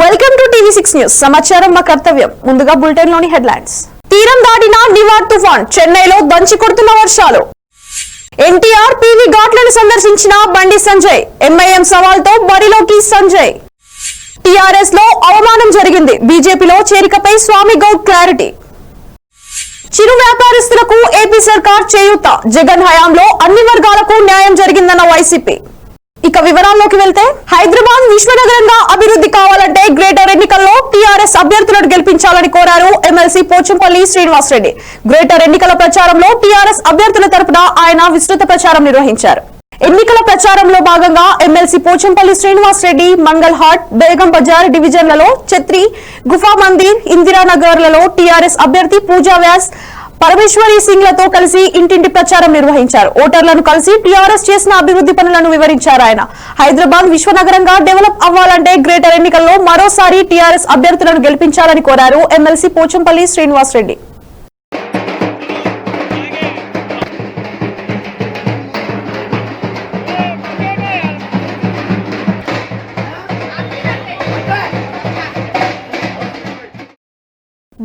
Welcome to టీవీ6 news. సమాచారం మా కర్తవ్యం. ముందుగా బులెటిన్ లోని హెడ్లైన్స్. తీరం దాటిన నివార్ తుఫాన్, చెన్నైలో దంచి కొడుతున్న వర్షాలు. ఎన్టీఆర్ పీవీ ఘాట్లను సందర్శించిన బండి సంజయ్, ఎంఐఎం సవాల్తో బరిలోకి సంజయ్. టీఆర్ఎస్ లో అవమానం జరిగింది, బీజేపీలో చేరికపై స్వామి గౌడ్ క్లారిటీ. చిరు వ్యాపారస్తులకు ఏపీ సర్కార్ చేయూత, జగన్ హయాంలో అన్ని వర్గాలకు న్యాయం జరిగిందన్న వైసీపీ. ఇక వివరాల్లోకి వెళ్తే, హైదరాబాద్ విశ్వనగరంగా అభివృద్ధి కావాలంటే గ్రేటర్ ఎన్నికల్లో టీఆర్ఎస్ అభ్యర్థులను గెలిపించాలని కోరారు ఎమ్మెల్సీ పోచంపల్లి శ్రీనివాసరెడ్డి. గ్రేటర్ ఎన్నికల ప్రచారంలో టీఆర్ఎస్ అభ్యర్థుల తరపున ఆయన విస్తృత ప్రచారం నిర్వహించారు. ఎన్నికల ప్రచారంలో భాగంగా ఎమ్మెల్సీ పోచంపల్లి శ్రీనివాసరెడ్డి మంగళ్ హాట్, బేగం బజార్ డివిజన్లలో ఛత్రి, గుఫా మందిర్, ఇందిరానగర్ లలో టీఆర్ఎస్ అభ్యర్థి పూజా వ్యాస్, పరమేశ్వరి సింగ్ లతో కలిసి ఇంటింటి ప్రచారం నిర్వహించారు. ఓటర్లను కలిసి టీఆర్ఎస్ చేసిన అభివృద్ధి పనులను వివరించారు ఆయన. హైదరాబాద్ విశ్వనగరంగా డెవలప్ అవ్వాలంటే గ్రేటర్ ఎన్నికల్లో మరోసారి టీఆర్ఎస్ అభ్యర్థులను గెలిపించాలని కోరారు ఎమ్మెల్సీ పోచంపల్లి శ్రీనివాసరెడ్డి.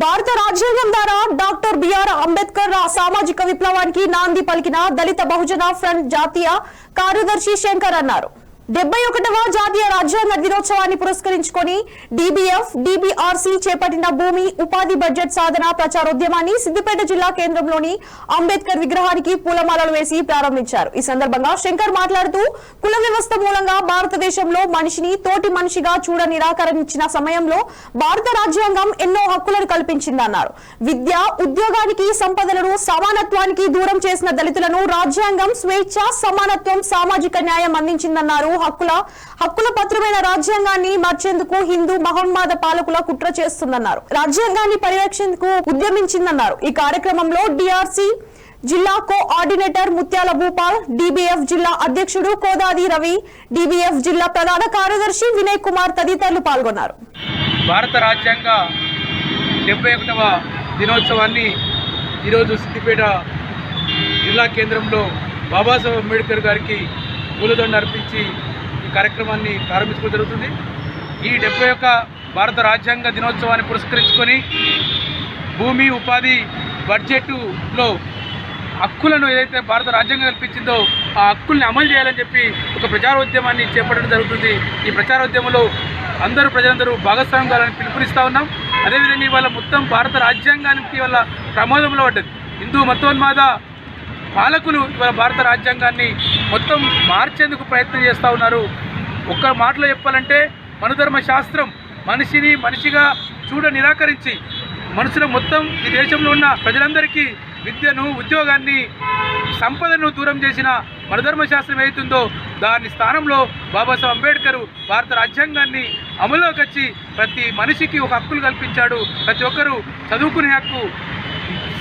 భారత రాజ్యాంగం ద్వారా డాక్టర్ బిఆర్ అంబేద్కర్ సామాజిక విప్లవానికి నాంది పలికిన దళిత బహుజన ఫ్రంట్ జాతీయ కార్యదర్శి శంకర్ అన్నారు. 71వ జాతీయ రాజ్యాంగ దినోత్సవాన్ని పురస్కరించుకొని డీబీఎఫ్, డీబీఆర్సీ చేపట్టిన భూమి ఉపాధి బడ్జెట్ సాధన ప్రచారోద్యమాన్ని సిద్దిపేట జిల్లా కేంద్రంలోని అంబేద్కర్ విగ్రహానికి పూలమాలలు వేసి ప్రారంభించారు. ఈ సందర్భంగా శంకర్ మాట్లాడుతూ, కుల వ్యవస్థ మూలంగా భారతదేశంలో మనిషిని తోటి మనిషిగా చూడ నిరాకరించిన సమయంలో భారత రాజ్యాంగం ఎన్నో హక్కులను కల్పించిందన్నారు. విద్య, ఉద్యోగానికి, సంపదలను, సమానత్వానికి దూరం చేసిన దళితులను రాజ్యాంగం స్వేచ్ఛ, సమానత్వం, సామాజిక న్యాయం అందించిందన్నారు. హక్కుల పత్రమైన రాజ్యాంగాన్ని మార్చేందుకు హిందూ మహోన్మాద పాలకుల కుట్ర చేస్తుందన్నారు. రాజ్యాంగాన్ని పరిరక్షణకు ఉద్యమించిందన్నారు. ఈ కార్యక్రమంలో డిఆర్సీ జిల్లా కోఆర్డినేటర్ ముత్యాల భూపాల్, డీబీఎఫ్ జిల్లా అధ్యక్షుడు కోదాది రవి, డీబీఎఫ్ జిల్లా ప్రధాన కార్యదర్శి వినయ్ కుమార్ తదితరులు పాల్గొన్నారు. భారత రాజ్యాంగ 71వ దినోత్సవాన్ని ఈరోజు సిద్దిపేట జిల్లా కేంద్రంలో బాబాసాహెబ్ అంబేద్కర్ గారికి పూలదండ అర్పించి ఈ కార్యక్రమాన్ని ప్రారంభించుకోవడం జరుగుతుంది. ఈ 71 భారత రాజ్యాంగ దినోత్సవాన్ని పురస్కరించుకొని భూమి ఉపాధి బడ్జెట్లో హక్కులను ఏదైతే భారత రాజ్యాంగం కల్పించిందో ఆ హక్కుల్ని అమలు చేయాలని చెప్పి ఒక ప్రచారోద్యమాన్ని చేపట్టడం జరుగుతుంది. ఈ ప్రచారోద్యమంలో ప్రజలందరూ భాగస్వామ్యం కావాలని పిలుపునిస్తూ ఉన్నాం. అదేవిధంగా ఇవాళ మొత్తం భారత రాజ్యాంగానికి ఇవాళ ప్రమాదంలో పడ్డది. హిందూ మతోన్మాద పాలకులు ఇవాళ భారత రాజ్యాంగాన్ని మొత్తం మార్చేందుకు ప్రయత్నం చేస్తూ ఉన్నారు. ఒక్క మాటలో చెప్పాలంటే, మనుధర్మ శాస్త్రం మనిషిని మనిషిగా చూడ నిరాకరించి మనుషుల మొత్తం ఈ దేశంలో ఉన్న ప్రజలందరికీ విద్యను, ఉద్యోగాన్ని, సంపదను దూరం చేసిన మనధర్మ శాస్త్రం ఏదైతుందో దాని స్థానంలో బాబాసాహెబ్ అంబేద్కర్ భారత రాజ్యాంగాన్ని అమలులోకి వచ్చి ప్రతి మనిషికి ఒక హక్కులు కల్పించాడు. ప్రతి ఒక్కరూ చదువుకునే హక్కు,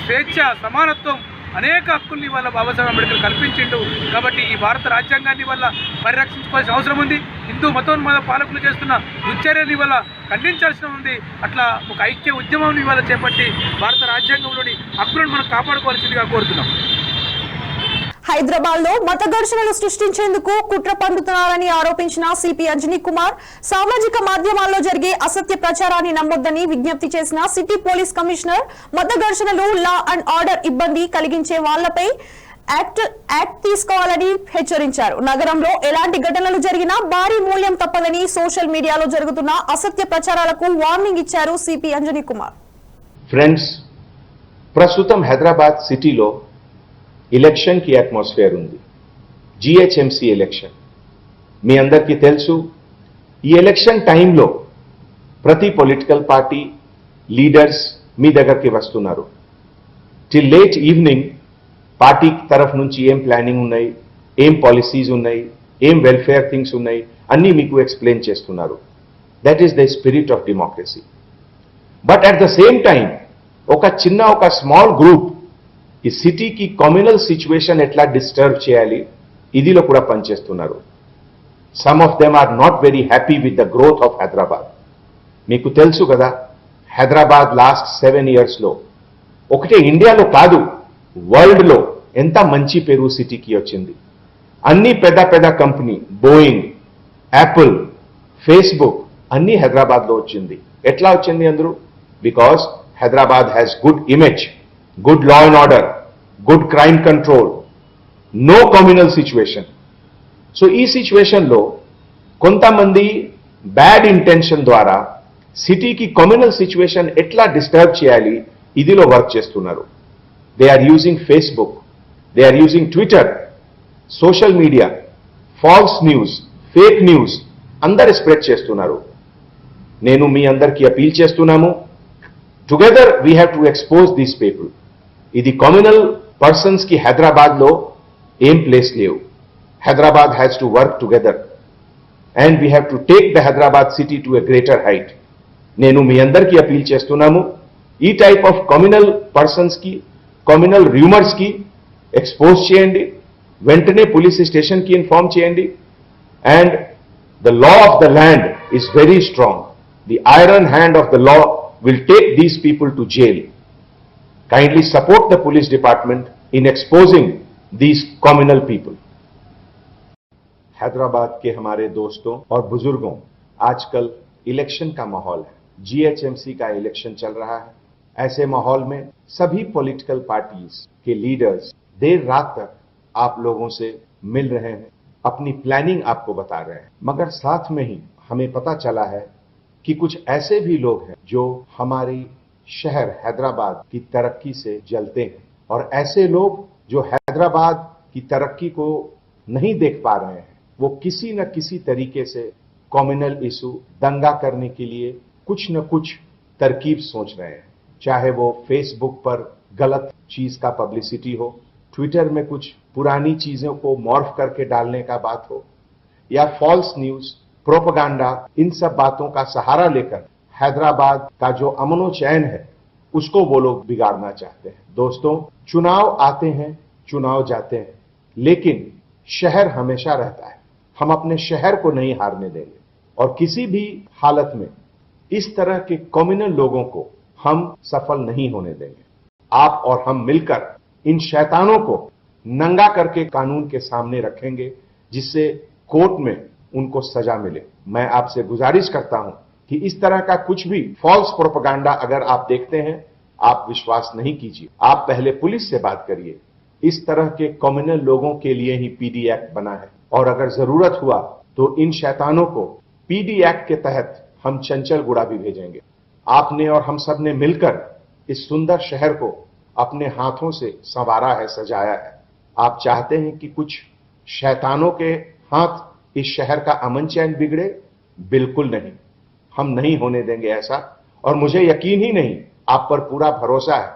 స్వేచ్ఛ, సమానత్వం, అనేక హక్కుల్ని వల్ల బాబాసాహెబ్ అంబేద్కర్ కల్పించిండు. కాబట్టి ఈ భారత రాజ్యాంగాన్ని వల్ల పరిరక్షించుకోవాల్సిన అవసరం ఉంది. హిందూ మతోన్మాద పాలకులు చేస్తున్న దుశ్చర్యని వల్ల ఖండించాల్సిన ఉంది. అట్లా ఒక ఐక్య ఉద్యమం ఇవాళ చేపట్టి భారత రాజ్యాంగంలోని హక్కులను మనం కాపాడుకోవాల్సిందిగా కోరుతున్నాం. హైదరాబాద్ లో మత ఘర్షణలు సృష్టించేందుకు కుట్ర పన్నుతున్నారని ఆరోపించిన సిపి అంజనీ కుమార్, సామాజిక మాధ్యమాల్లో జరిగే అసత్య ప్రచారాన్ని నమ్మొద్దని విజ్ఞప్తి చేసిన సిటీ పోలీస్ కమిషనర్, మత ఘర్షణలు, లా అండ్ ఆర్డర్ ఇబ్బంది కలిగించే వాళ్లపై యాక్ట్ తీసుకోవాలని హెచ్చరించారు. నగరంలో ఎలాంటి ఘటనలు జరిగినా భారీ మూల్యం తప్పదని సోషల్ మీడియాలో జరుగుతున్న అసత్య ప్రచారాలకు వార్నింగ్ ఇచ్చారు సిపి అంజనీ కుమార్. ఫ్రెండ్స్, ప్రస్తుతం హైదరాబాద్ సిటీలో ఎలక్షన్ కి అట్మాస్ఫియర్ ఉంది. జిహెచ్ఎంసీ ఎలక్షన్ మీ అందరికీ తెలుసు. ఈ ఎలక్షన్ టైంలో ప్రతి పొలిటికల్ పార్టీ లీడర్స్ మీ దగ్గరికి వస్తున్నారు. టిల్ లేట్ ఈవినింగ్ పార్టీ తరఫు నుంచి ఏం ప్లానింగ్ ఉన్నాయి, ఏం పాలసీస్ ఉన్నాయి, ఏం వెల్ఫేర్ థింగ్స్ ఉన్నాయి అన్నీ మీకు ఎక్స్ప్లెయిన్ చేస్తున్నారు. That is the spirit of democracy. But at the same time ఒక స్మాల్ గ్రూప్ ఈ సిటీకి కమ్యూనల్ సిచ్యువేషన్ ఎట్లా డిస్టర్బ్ చేయాలి ఇదిలో కూడా పనిచేస్తున్నారు. Some of them are not very happy with the growth of Hyderabad. మీకు తెలుసు కదా, హైదరాబాద్ లాస్ట్ 7 yearsలో ఒకటే ఇండియాలో కాదు వరల్డ్లో ఎంత మంచి పేరు సిటీకి వచ్చింది. అన్ని పెద్ద పెద్ద కంపెనీ, బోయింగ్, యాపిల్, ఫేస్బుక్, అన్ని హైదరాబాద్లో వచ్చింది. ఎట్లా వచ్చింది అందరూ? Because Hyderabad has good image, good law and order, good crime control, no communal situation. So ఈ సిచ్యువేషన్లో కొంతమంది బ్యాడ్ ఇంటెన్షన్ ద్వారా సిటీకి కమ్యూనల్ సిచ్యువేషన్ ఎట్లా డిస్టర్బ్ చేయాలి ఇదిలో వర్క్ చేస్తున్నారు. They are using Facebook, they are using Twitter, social media, false news, fake news అందరు స్ప్రెడ్ చేస్తున్నారు. నేను మీ అందరికీ అపీల్ చేస్తున్నాము, together we have to expose these people. ఇది కమ్యూనల్ పర్సన్స్ కి హైదరాబాద్లో ఏం ప్లేస్ లేవు. Hyderabad has to work together and we have to take the Hyderabad city to a greater height. నేను మీ అందరికీ అపీల్ చేస్తున్నాము, ఈ టైప్ ఆఫ్ కమ్యూనల్ పర్సన్స్ కి, కమ్యూనల్ రూమర్స్ కి ఎక్స్పోజ్ చేయండి, వెంటనే పోలీస్ స్టేషన్ కి ఇన్ఫార్మ్ చేయండి. And the law of the land is very strong. The iron hand of the law will take these people to jail. Kindly support the police department in exposing these communal people. Hyderabad के हमारे दोस्तों और बुजुर्गों, आजकल election का माहौल है, GHMC का इलेक्शन चल रहा है. ऐसे माहौल में सभी पॉलिटिकल पार्टीज के लीडर्स देर रात तक आप लोगों से मिल रहे हैं, अपनी प्लानिंग आपको बता रहे हैं. मगर साथ में ही हमें पता चला है कि कुछ ऐसे भी लोग हैं जो हमारी शहर हैदराबाद की तरक्की से जलते हैं. और ऐसे लोग जो हैदराबाद की तरक्की को नहीं देख पा रहे हैं, वो किसी न किसी तरीके से कम्युनल इशू दंगा करने के लिए कुछ न कुछ तरकीब सोच रहे हैं. चाहे वो फेसबुक पर गलत चीज का पब्लिसिटी हो, ट्विटर में कुछ पुरानी चीजों को मॉर्फ करके डालने का बात हो, या फॉल्स न्यूज, प्रोपेगेंडा, इन सब बातों का सहारा लेकर हैदराबाद का जो अमनो चैन है उसको वो लोग बिगाड़ना चाहते हैं. दोस्तों, चुनाव आते हैं, चुनाव जाते हैं, लेकिन शहर हमेशा रहता है. हम अपने शहर को नहीं हारने देंगे और किसी भी हालत में इस तरह के कम्युनल लोगों को हम सफल नहीं होने देंगे. आप और हम मिलकर इन शैतानों को नंगा करके कानून के सामने रखेंगे, जिससे कोर्ट में उनको सजा मिले. मैं आपसे गुजारिश करता हूं कि इस तरह का कुछ भी फॉल्स प्रोपेगेंडा अगर आप देखते हैं, आप विश्वास नहीं कीजिए. आप पहले पुलिस से बात करिए. इस तरह के कम्युनल लोगों के लिए ही पीडी एक्ट बना है, और अगर जरूरत हुआ तो इन शैतानों को पीडी एक्ट के तहत हम चंचलगुड़ा भी भेजेंगे. आपने और हम सब ने मिलकर इस सुंदर शहर को अपने हाथों से संवारा है, सजाया है. आप चाहते हैं कि कुछ शैतानों के हाथ इस शहर का अमन चैन बिगड़े? बिल्कुल नहीं, हम नहीं होने देंगे ऐसा. और मुझे यकीन ही नहीं, आप पर पूरा भरोसा है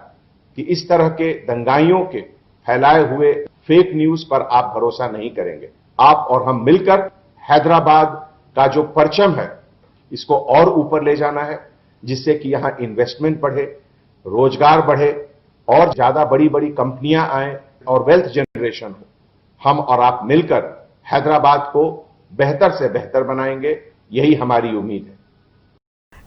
कि इस तरह के दंगाइयों के फैलाए हुए फेक न्यूज पर आप भरोसा नहीं करेंगे. आप और हम मिलकर हैदराबाद का जो परचम है इसको और ऊपर ले जाना है, जिससे कि यहां इन्वेस्टमेंट बढ़े, रोजगार बढ़े और ज्यादा बड़ी बड़ी कंपनियां आए और वेल्थ जनरेशन हो. हम और आप मिलकर हैदराबाद को बेहतर से बेहतर बनाएंगे, यही हमारी उम्मीद है.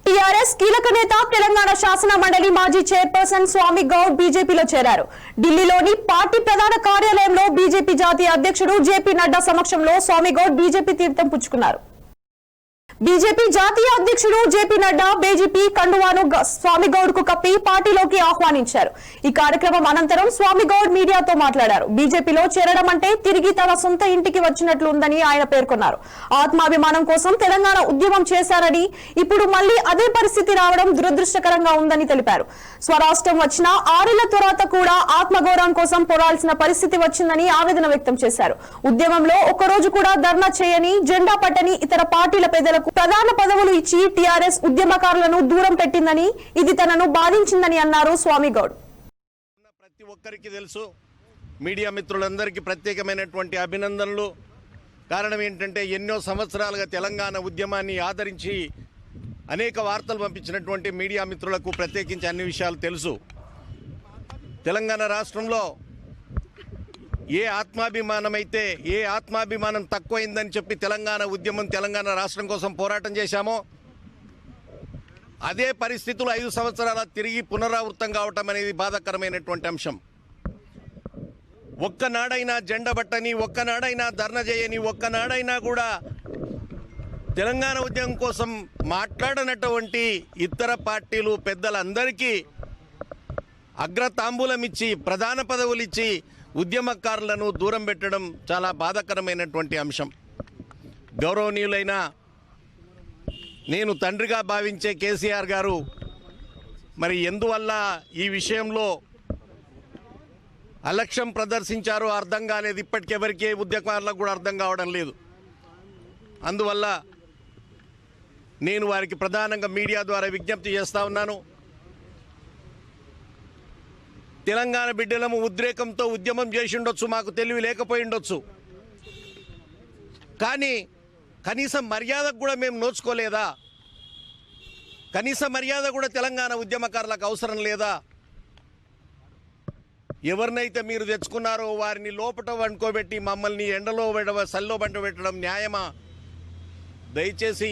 టీఆర్ఎస్ కీలక నేత తెలంగాణ శాసన మండలి మాజీ చైర్పర్సన్ స్వామి గౌడ్ బీజేపీలో చేరారు. ఢిల్లీలోని పార్టీ ప్రధాన కార్యాలయంలో బీజేపీ జాతీయ అధ్యక్షుడు జేపీ నడ్డా సమక్షంలో స్వామి గౌడ్ బీజేపీ తీర్థం పుచ్చుకున్నారు. బీజేపీ జాతీయ అధ్యక్షుడు జేపీ నడ్డా బీజేపీ కండువాను స్వామి గౌడ్ కు కప్పి పార్టీలోకి ఆహ్వానించారు. ఈ కార్యక్రమం అనంతరం స్వామి గౌడ్ మీడియాతో మాట్లాడారు. బీజేపీలో చేరడం అంటే తిరిగి తన సొంత ఇంటికి వచ్చినట్లు ఉందని ఆయన పేర్కొన్నారు. ఆత్మాభిమానం కోసం తెలంగాణ ఉద్యమం చేశారని, ఇప్పుడు మళ్లీ అదే పరిస్థితి రావడం దురదృష్టకరంగా ఉందని తెలిపారు. స్వరాష్ట్రం వచ్చిన 6 ఏళ్ల తర్వాత కూడా ఆత్మగౌరవం కోసం పోరాడాల్సిన పరిస్థితి వచ్చిందని ఆవేదన వ్యక్తం చేశారు. ఉద్యమంలో ఒక్కరోజు కూడా ధర్నా చేయని, జెండా పట్టని ఇతర పార్టీల పెద్దలకు ప్రధాన పదవులు ఇచ్చి టీఆర్ఎస్ ఉద్యమకారులను దూరం పెట్టిందని, ఇది తనను బాధించిందని అన్నారు స్వామి గౌడ్. ప్రతి ఒక్కరికి తెలుసు, మీడియా మిత్రులందరికీ ప్రత్యేకమైనటువంటి అభినందనలు. కారణం ఏంటంటే ఎన్నో సంవత్సరాలుగా తెలంగాణ ఉద్యమాన్ని ఆదరించి అనేక వార్తలు పంపించినటువంటి మీడియా మిత్రులకు ప్రత్యేకించి అన్ని విషయాలు తెలుసు. తెలంగాణ రాష్ట్రంలో ఏ ఆత్మాభిమానం తక్కువైందని చెప్పి తెలంగాణ ఉద్యమం, తెలంగాణ రాష్ట్రం కోసం పోరాటం చేశామో అదే పరిస్థితులు 5 సంవత్సరాల తిరిగి పునరావృతం కావటం అనేది బాధాకరమైనటువంటి అంశం. ఒక్కనాడైనా జెండా బట్టని, ఒక్కనాడైనా ధర్నా చేయని, ఒక్కనాడైనా కూడా తెలంగాణ ఉద్యమం కోసం మాట్లాడనటువంటి ఇతర పార్టీలు పెద్దలందరికీ అగ్రతాంబూలం ఇచ్చి ప్రధాన పదవులు ఇచ్చి ఉద్యమకారులను దూరం పెట్టడం చాలా బాధాకరమైనటువంటి అంశం. గౌరవనీయులైన నేను తండ్రిగా భావించే కేసీఆర్ గారు మరి ఎందువల్ల ఈ విషయంలో అలక్ష్యం ప్రదర్శించారో అర్థం కాలేదు. ఇప్పటికెవరికి ఉద్యమకారులకు కూడా అర్థం కావడం లేదు. అందువల్ల నేను వారికి ప్రధానంగా మీడియా ద్వారా విజ్ఞప్తి చేస్తా ఉన్నాను. తెలంగాణ బిడ్డలము ఉద్రేకంతో ఉద్యమం చేసి ఉండొచ్చు, మాకు తెలివి లేకపోయి ఉండొచ్చు, కానీ కనీసం మర్యాదకు కూడా మేము నోచుకోలేదా? కనీస మర్యాద కూడా తెలంగాణ ఉద్యమకారులకు అవసరం లేదా? ఎవరినైతే మీరు తెచ్చుకున్నారో వారిని లోపట వండుకోబెట్టి మమ్మల్ని ఎండలో సల్లో బంట పెట్టడం న్యాయమా? దయచేసి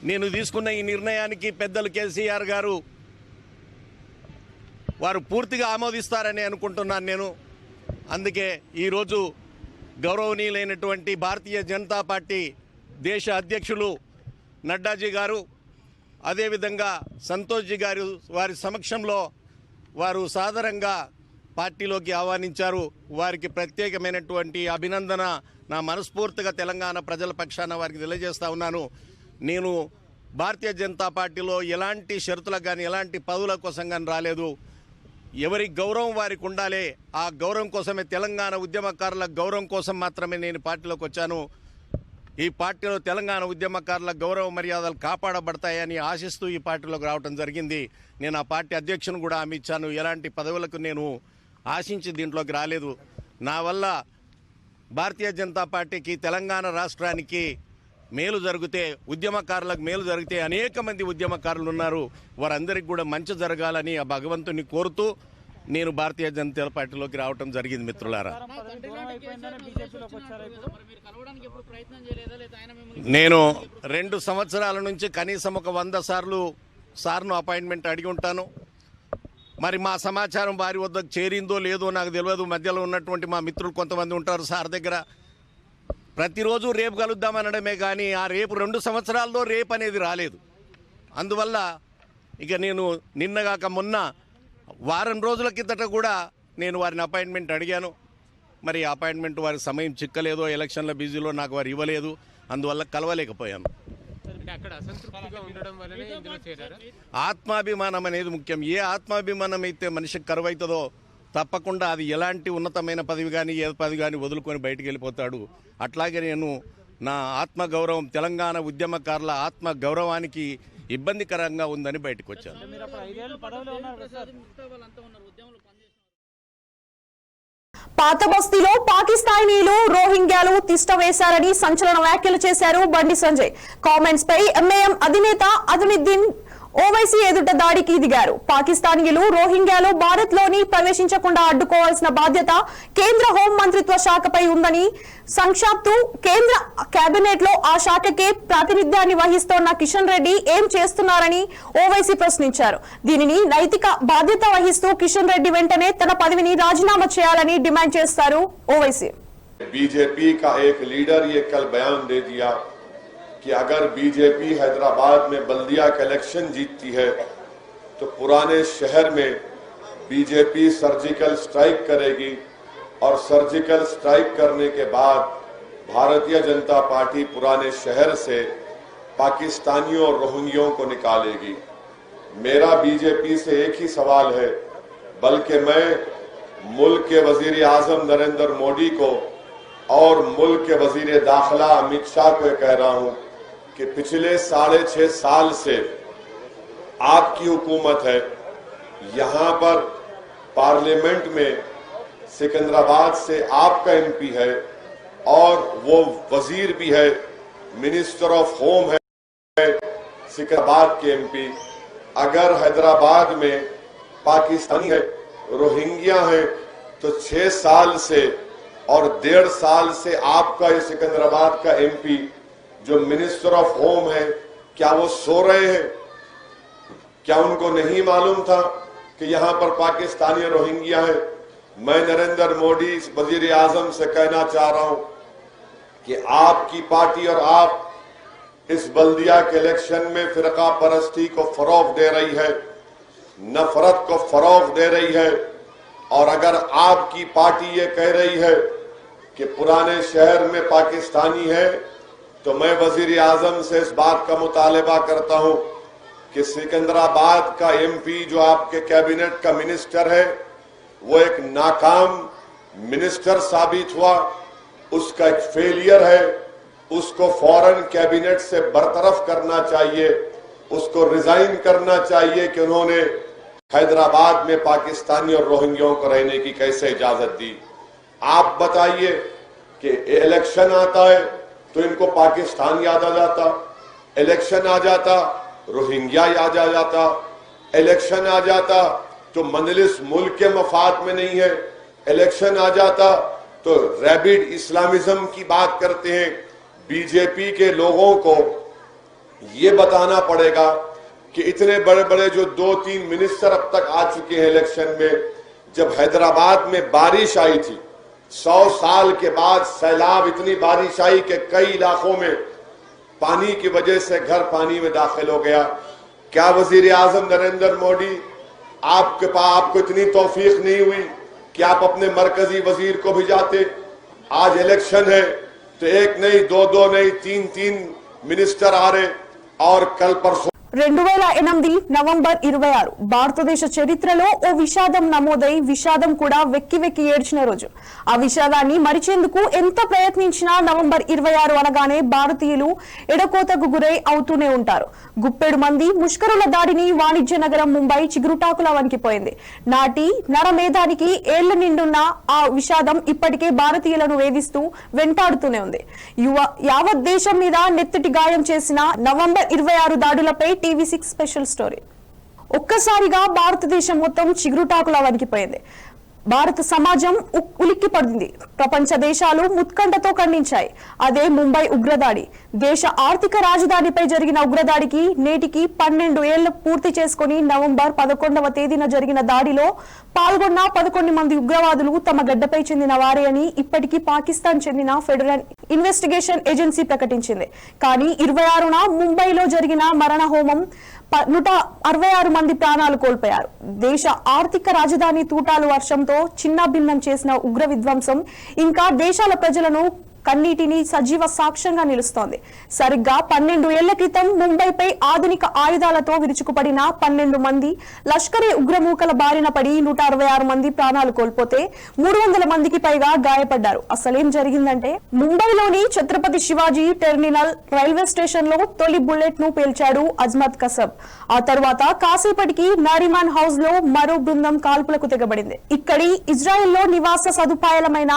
నేను తీసుకున్న ఈ నిర్ణయానికి పెద్దలు కేసీఆర్ గారు వారు పూర్తిగా ఆమోదిస్తారని అనుకుంటున్నాను నేను. అందుకే ఈరోజు గౌరవనీయులైనటువంటి భారతీయ జనతా పార్టీ దేశ అధ్యక్షులు నడ్డాజీ గారు, అదేవిధంగా సంతోష్జీ గారు వారి సమక్షంలో వారు సాదరంగా పార్టీలోకి ఆహ్వానించారు. వారికి ప్రత్యేకమైనటువంటి అభినందన నా మనస్ఫూర్తిగా తెలంగాణ ప్రజల పక్షాన వారికి తెలియజేస్తా ఉన్నాను. నేను భారతీయ జనతా పార్టీలో ఎలాంటి షరతులకు కానీ ఎలాంటి పదవుల కోసం కానీ రాలేదు. ఎవరి గౌరవం వారికి ఉండాలి. ఆ గౌరవం కోసమే, తెలంగాణ ఉద్యమకారుల గౌరవం కోసం మాత్రమే నేను పార్టీలోకి వచ్చాను. ఈ పార్టీలో తెలంగాణ ఉద్యమకారుల గౌరవ మర్యాదలు కాపాడబడతాయని ఆశిస్తూ ఈ పార్టీలోకి రావడం జరిగింది. నేను ఆ పార్టీ అధ్యక్షుని కూడా హామీ ఇచ్చాను. ఎలాంటి పదవులకు నేను ఆశించి దీంట్లోకి రాలేదు. నా వల్ల భారతీయ జనతా పార్టీకి, తెలంగాణ రాష్ట్రానికి మేలు జరిగితే, ఉద్యమకారులకు మేలు జరిగితే, అనేక మంది ఉద్యమకారులు ఉన్నారు, వారందరికీ కూడా మంచి జరగాలని ఆ భగవంతుని కోరుతూ నేను భారతీయ జనతా పార్టీలోకి రావటం జరిగింది. మిత్రులారా, నేను 2 సంవత్సరాల నుంచి కనీసం ఒక 100 సార్లు అపాయింట్మెంట్ అడిగి ఉంటాను. మరి మా సమాచారం వారి వద్దకు చేరిందో లేదో నాకు తెలియదు. మధ్యలో ఉన్నటువంటి మా మిత్రులు కొంతమంది ఉంటారు సార్ దగ్గర. ప్రతిరోజు రేపు కలుద్దామనడమే కానీ ఆ రేపు 2 సంవత్సరాల్లో రేపు అనేది రాలేదు. అందువల్ల ఇక నేను నిన్నగాక మొన్న వారం రోజుల కిందట కూడా నేను వారిని అపాయింట్మెంట్ అడిగాను. మరి అపాయింట్మెంట్ వారికి సమయం చిక్కలేదో, ఎలక్షన్ల బిజీలో నాకు వారు ఇవ్వలేదు. అందువల్ల కలవలేకపోయాను. ఆత్మాభిమానం అనేది ముఖ్యం. ఏ ఆత్మాభిమానం అయితే మనిషికి కరువైతుందో తప్పకుండా అది ఎలాంటి ఉన్నతమైన పదవి కానీ ఏ పదవి కానీ వదులుకొని బయటికి వెళ్ళిపోతాడు. అట్లాగే నేను నా ఆత్మగౌరవం, తెలంగాణ ఉద్యమకారుల ఆత్మ గౌరవానికి ఇబ్బందికరంగా ఉందని బయటకు వచ్చాను. పాత బస్తీలో పాకిస్తానీలు రోహింగ్యాలు తిష్ట వేశారని సంచలన వ్యాఖ్యలు చేశారు బండి సంజయ్. కామెంట్స్ పై ఎంఐఎం అధినేత అదునుద్దీన్ ఓవైసీ ఎదుట దాడికి దిగారు. పాకిస్తానీయులు రోహింగ్యాలు భారత్ లోని ప్రవేశించకుండా అడ్డుకోవాల్సిన బాధ్యత కేంద్ర హోం మంత్రిత్వ శాఖపై ఉందని, సంక్షాప్తు కేంద్ర కేబినెట్ లో ఆ శాఖకే ప్రాతినిధ్యాన్ని వహిస్తోన్న కిషన్ రెడ్డి ఏం చేస్తున్నారని ఓవైసీ ప్రశ్నించారు. దీనిని నైతిక బాధ్యత వహిస్తూ కిషన్ రెడ్డి వెంటనే తన పదవిని రాజీనామా చేయాలని డిమాండ్ చేస్తారు ఓవైసీ. बीजेपी का एक लीडर ये कल बयान दे दिया कि अगर बीजेपी हैदराबाद में बल्दिया का इलेक्शन जीतती है तो पुराने शहर में बीजेपी सर्जिकल स्ट्राइक करेगी और सर्जिकल स्ट्राइक करने के बाद भारतीय जनता पार्टी पुराने शहर से पाकिस्तानियों और रोहिंग्यों को निकालेगी। मेरा बीजेपी से एक ही सवाल है, बल्कि मैं मुल्क के वजीर आजम नरेंद्र मोदी को और मुल्क के वजीर दाखिला अमित शाह को कह रहा हूं कि पिछले 6.5 साल से आपकी हुकूमत है। यहां पर पार्लियामेंट में सिकंदराबाद से आपका एमपी है और वो वजीर भी है, मिनिस्टर ऑफ होम है सिकंदराबाद के एमपी। अगर हैदराबाद में पाकिस्तानी है, रोहिंग्या है, तो 6 साल से और 1.5 साल से आपका ये सिकंदराबाद का एमपी जो मिनिस्टर ऑफ होम है, क्या वो सो रहे हैं? क्या उनको नहीं मालूम था कि यहां पर पाकिस्तानी रोहिंग्या है? मैं नरेंद्र मोदी वजीर आजम से कहना चाह रहा हूं कि आपकी पार्टी और आप इस बल्दिया के इलेक्शन में फिरका परस्ती को फरोग दे रही है, नफरत को फरोग दे रही है। और अगर आपकी पार्टी ये कह रही है कि पुराने शहर में पाकिस्तानी है, तो मैं वजीर आजम से इस बात का मुतालबा करता हूं कि सिकंदराबाद का एमपी जो आपके कैबिनेट का मिनिस्टर है, वो एक नाकाम मिनिस्टर साबित हुआ, उसका एक फेलियर है, उसको फौरन कैबिनेट से बरतरफ करना चाहिए, उसको रिजाइन करना चाहिए कि उन्होंने हैदराबाद में पाकिस्तानी और रोहिंग्याओं को रहने की कैसे इजाजत दी। आप बताइए कि इलेक्शन आता है तो इनको पाकिस्तान याद आ जाता, इलेक्शन आ जाता रोहिंग्या याद आ जाता, इलेक्शन आ जाता तो मजलिस मुल्क के मफाद में नहीं है, इलेक्शन आ जाता तो रैबिड इस्लामिज्म की बात करते हैं। बीजेपी के लोगों को ये बताना पड़ेगा कि इतने बड़े बड़े जो 2-3 मिनिस्टर अब तक आ चुके हैं इलेक्शन में, जब हैदराबाद में बारिश आई थी, 100 साल के बाद सैलाब, इतनी बारिश आई कि कई इलाकों में पानी की वजह से घर पानी में दाखिल हो गया। क्या वजीर आजम नरेंद्र मोदी आपको इतनी तौफीक नहीं हुई कि आप अपने मरकजी वजीर को भिजाते? आज इलेक्शन है तो एक नहीं, 2 नहीं, 3 मिनिस्टर आ रहे। और कल परसों 2008 నవంబర్ 26 భారతదేశ చరిత్రలో ఓ విషాదం నమోదై విషాదం కూడా వెక్కి వెక్కి ఏడ్చిన రోజు. ఆ విషాదాన్ని మరిచేందుకు ఎంత ప్రయత్నించినా నవంబర్ 26 అనగానే భారతీయులు ఎడకోతకు గురై అవుతూనే ఉంటారు. గుప్పెడు మంది ముష్కరుల దాడిని వాణిజ్య నగరం ముంబై చిగురుటాకులా వణికిపోయింది. నాటి నరమేధానికి ఏళ్ల నిండున్న ఆ విషాదం ఇప్పటికే భారతీయులను వేధిస్తూ వెంటాడుతూనే ఉంది. యావత్ దేశం మీద నెత్తిటి గాయం చేసిన నవంబర్ 26 దాడులపై TV6 స్పెషల్ స్టోరీ. ఒక్కసారిగా భారతదేశం మొత్తం చిగురుటాకులా వణికిపోయింది. భారత సమాజం ఉలిక్కి పడింది. ప్రపంచ దేశాలు ముత్కంఠతో ఖండించాయి. అదే ముంబై ఉగ్రదాడి. దేశ ఆర్థిక రాజధానిపై జరిగిన ఉగ్రదాడికి నేటికి 12 ఏళ్లు పూర్తి చేసుకుని నవంబర్ 11వ తేదీన జరిగిన దాడిలో పాల్గొన్న 11 మంది ఉగ్రవాదులు తమ గడ్డపై చెందిన వారే అని ఇప్పటికీ పాకిస్తాన్ చెందిన ఫెడరల్ ఇన్వెస్టిగేషన్ ఏజెన్సీ ప్రకటించింది. కానీ 26న ముంబైలో జరిగిన మరణ హోమం 166 మంది ప్రాణాలు కోల్పోయారు. దేశ ఆర్థిక రాజధాని తూటాలు వర్షంతో చిన్నాభిన్నం చేసిన ఉగ్ర విధ్వంసం ఇంకా దేశాల ప్రజలను కన్నీటిని సజీవ సాక్ష్యంగా నిలుస్తోంది. సరిగ్గా 12 ఏళ్ల క్రితం ముంబైపై ఆధునిక ఆయుధాలతో విరుచుకుపడిన 12 మంది లష్కరే ఉగ్రమూకల బారిన పడి 166 మంది ప్రాణాలు కోల్పోతే 300 మందికి పైగా గాయపడ్డారు. అసలేం జరిగిందంటే, ముంబైలోని Chhatrapati Shivaji terminal railway station లో తొలి బుల్లెట్ ను పేల్చాడు అజ్మత్ కసబ్. ఆ తర్వాత కాసేపటికి నారిమాన్ హౌస్ లో మరో బృందం కాల్పులకు తెగబడింది. ఇక్కడి ఇజ్రాయెల్లో నివాస సదుపాయాలమైన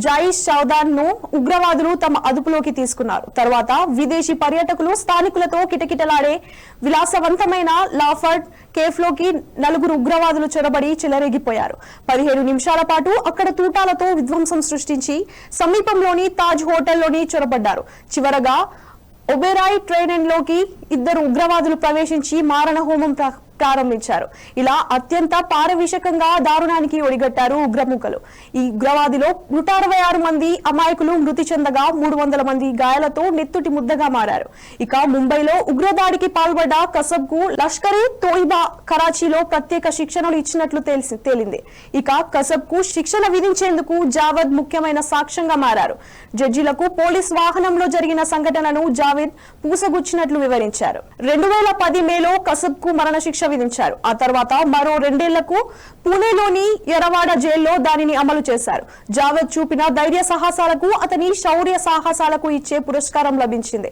జాయిష్ చౌదాన్ ను ఉగ్రవాదులు తమ అదుపులోకి తీసుకున్నారు. తర్వాత విదేశీ పర్యాటకులు స్థానికులతో కిటకిటలాడే విలాసవంతమైన లాఫర్డ్ కేఫ్ లోకి 4 ఉగ్రవాదులు చొరబడి చెలరేగిపోయారు. 15 నిమిషాల పాటు అక్కడ తూటాలతో విధ్వంసం సృష్టించి సమీపంలోని తాజ్ హోటల్లోని చొరబడ్డారు. చివరగా ఒబెరాయ్ ట్రైన్ లోకి 2 ఉగ్రవాదులు ప్రవేశించి మారణ హోమం ప్రారంభించారు. ఇలా అత్యంత పారవీశకంగా దారుణానికి ఒడిగట్టారు ఉగ్రమూకలు. ఈ ఉగ్రవాదిలో 166 మంది అమాయకులు మృతి చెందగా 300 మంది గాయాలతో నెత్తుటి ముద్దగా మారారు. ఇక ముంబైలో ఉగ్రదాడికి పాల్పడ్డ కసబ్ కు లష్కరే తోయిబా కరాచీలో ప్రత్యేక శిక్షణలు ఇచ్చినట్లు తేలింది. ఇక కసబ్ కు శిక్షణ విధించేందుకు జావేద్ ముఖ్యమైన సాక్ష్యంగా మారారు. జడ్జిలకు పోలీస్ వాహనంలో జరిగిన సంఘటనను జావేద్ పూసగుచ్చినట్లు వివరించారు. 2010 మేలో కసబ్ కు మరణశిక్ష విధించారు. ఆ తర్వాత మరో 2 ఏళ్లకు పూణేలోని ఎరవాడ జైల్లో దానిని అమలు చేశారు. జావేద్ చూపిన ధైర్య సాహసాలకు, అతని శౌర్య సాహసాలకు ఇచ్చే పురస్కారం లభించింది.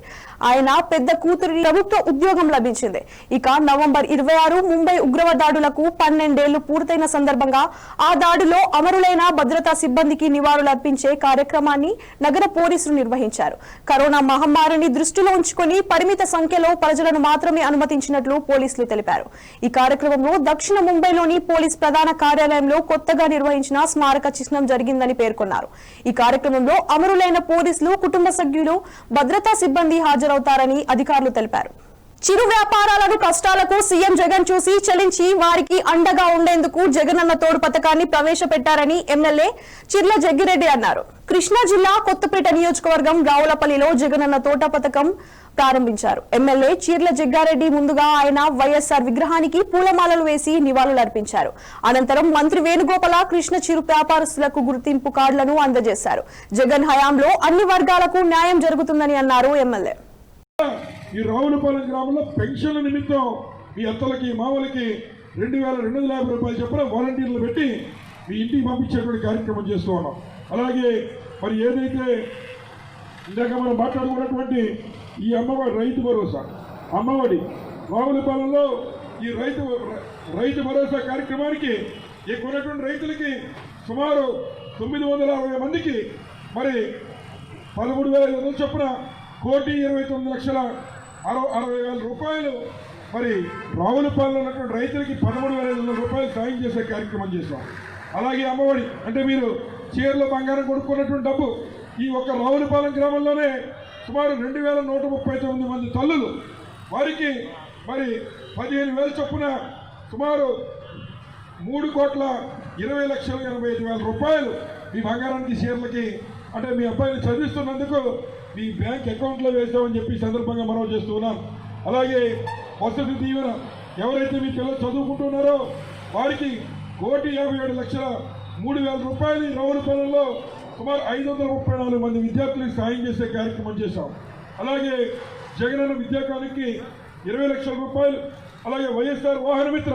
ఆయన పెద్ద కూతురి ప్రభుత్వ ఉద్యోగం లభించింది. ఇక నవంబర్ 26 ముంబై ఉగ్రవ దాడులకు 12 ఏళ్లు పూర్తయిన సందర్భంగా ఆ దాడిలో అమరులైన భద్రతా సిబ్బందికి నివాళులర్పించే కార్యక్రమాన్ని నగర పోలీసులు నిర్వహించారు. కరోనా మహమ్మారిని దృష్టిలో ఉంచుకొని పరిమిత సంఖ్యలో ప్రజలను మాత్రమే అనుమతించినట్లు పోలీసులు తెలిపారు. ఈ కార్యక్రమంలో దక్షిణ ముంబైలోని పోలీస్ ప్రధాన కార్యాలయంలో కొత్తగా నిర్వహించిన స్మారక చిహ్నం జరిగిందని పేర్కొన్నారు. ఈ కార్యక్రమంలో అమరులైన పోలీసులు కుటుంబ సభ్యులు, భద్రతా సిబ్బంది హాజరవుతారని అధికారులు తెలిపారు. చిరు వ్యాపారాలను కష్టాలకు సీఎం జగన్ చూసి చలించి వారికి అండగా ఉండేందుకు జగనన్న తోడు పథకాన్ని ప్రవేశపెట్టారని ఎమ్మెల్యే చిర్ల జగ్గిరెడ్డి అన్నారు. కృష్ణా జిల్లా కొత్తపేట నియోజకవర్గం రావులపల్లిలో జగనన్న తోట పథకం ప్రారంభించారు. ఎమ్మెల్యే చిర్ల జగ్గారెడ్డి ముందుగా ఆయన వైఎస్ఆర్ విగ్రహానికి పూలమాలలు వేసి నివాళులర్పించారు. అనంతరం మంత్రి వేణుగోపాల కృష్ణ చిరు వ్యాపారస్తులకు గుర్తింపు కార్డులను అందజేశారు. జగన్ హయాంలో అన్ని వర్గాలకు న్యాయం జరుగుతుందని అన్నారు ఎమ్మెల్యే. ఈ రావులపాలెం గ్రామంలో పెన్షన్ల నిమిత్తం మీ అత్తలకి మామలకి 2250 రూపాయలు చొప్పున వాలంటీర్లు పెట్టి మీ ఇంటికి పంపించేటువంటి కార్యక్రమం చేస్తూ ఉన్నాం. అలాగే మరి ఏదైతే ఇందాక మనం మాట్లాడుకున్నటువంటి ఈ అమ్మఒడి రైతు భరోసా అమ్మఒడి రావులపాలెంలో ఈ రైతు భరోసా కార్యక్రమానికి ఎక్కువటువంటి రైతులకి సుమారు 960 మందికి మరి 13,500 చొప్పున 1,29,60,000 రూపాయలు మరి రావులపాలెంలో ఉన్నటువంటి రైతులకి 13,500 రూపాయలు సాయం చేసే కార్యక్రమం చేశాం. అలాగే అమ్మఒడి అంటే మీరు చీరలో బంగారం కొనుక్కున్నటువంటి డబ్బు ఈ ఒక్క రావులపాలెం గ్రామంలోనే సుమారు 2,139 మంది తల్లులు వారికి మరి 15,000 చొప్పున సుమారు 3,20,85,000 రూపాయలు మీ బంగారానికి చీరలకి అంటే మీ అబ్బాయిని చదివిస్తున్నందుకు మీ బ్యాంక్ అకౌంట్లో వేస్తామని చెప్పి సందర్భంగా మనవి చేస్తున్నాం. అలాగే వసతి దీవెన ఎవరైతే మీ పిల్లలు చదువుకుంటున్నారో వారికి 1,57,03,000 రూపాయలు రావులపాలెంలో సుమారు 534 మంది విద్యార్థులకు సాయం చేసే కార్యక్రమం చేశాం. అలాగే జగనన్న విద్యాకానికి 20 లక్షల రూపాయలు. అలాగే వైఎస్ఆర్ వాహన మిత్ర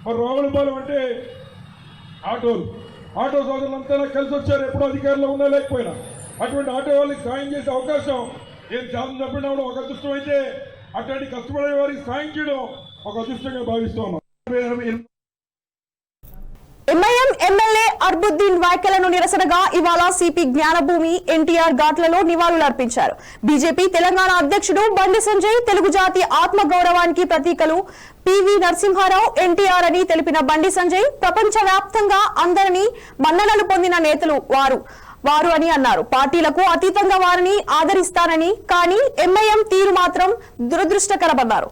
మరి రావులపాలెం అంటే ఆటో సోదరులంతా కలిసి వచ్చారు. ఎప్పుడో అధికారంలో ఉన్నా లేకపోయినా అటువంటి ఆటో వాళ్ళకి సాయం చేసే అవకాశం ఏం చాలా తప్పినప్పుడు ఒక అదృష్టం అయితే అట్లాంటి కష్టపడే వారికి సాయం చేయడం ఒక అదృష్టంగా భావిస్తూ ఉన్నాం. ఎంఐఎం ఎమ్మెల్యే అర్బుద్దీన్ వ్యాఖ్యలను నిరసనగా ఇవాళ సిపి జ్ఞానభూమి ఎన్టీఆర్ ఘాట్లలో నివాళులర్పించారు. బీజేపీ తెలంగాణ అధ్యక్షుడు బండి సంజయ్ తెలుగు జాతి ఆత్మ గౌరవానికి ప్రతీకలు పివి నరసింహారావు ఎన్టీఆర్ అని తెలిపిన బండి సంజయ్ ప్రపంచ వ్యాప్తంగా అందరినీ మన్ననలు పొందిన నేతలు వారు అని అన్నారు. పార్టీలకు అతీతంగా వారిని ఆదరిస్తానని, కానీ ఎంఐఎం తీరు మాత్రం దురదృష్టకరమన్నారు.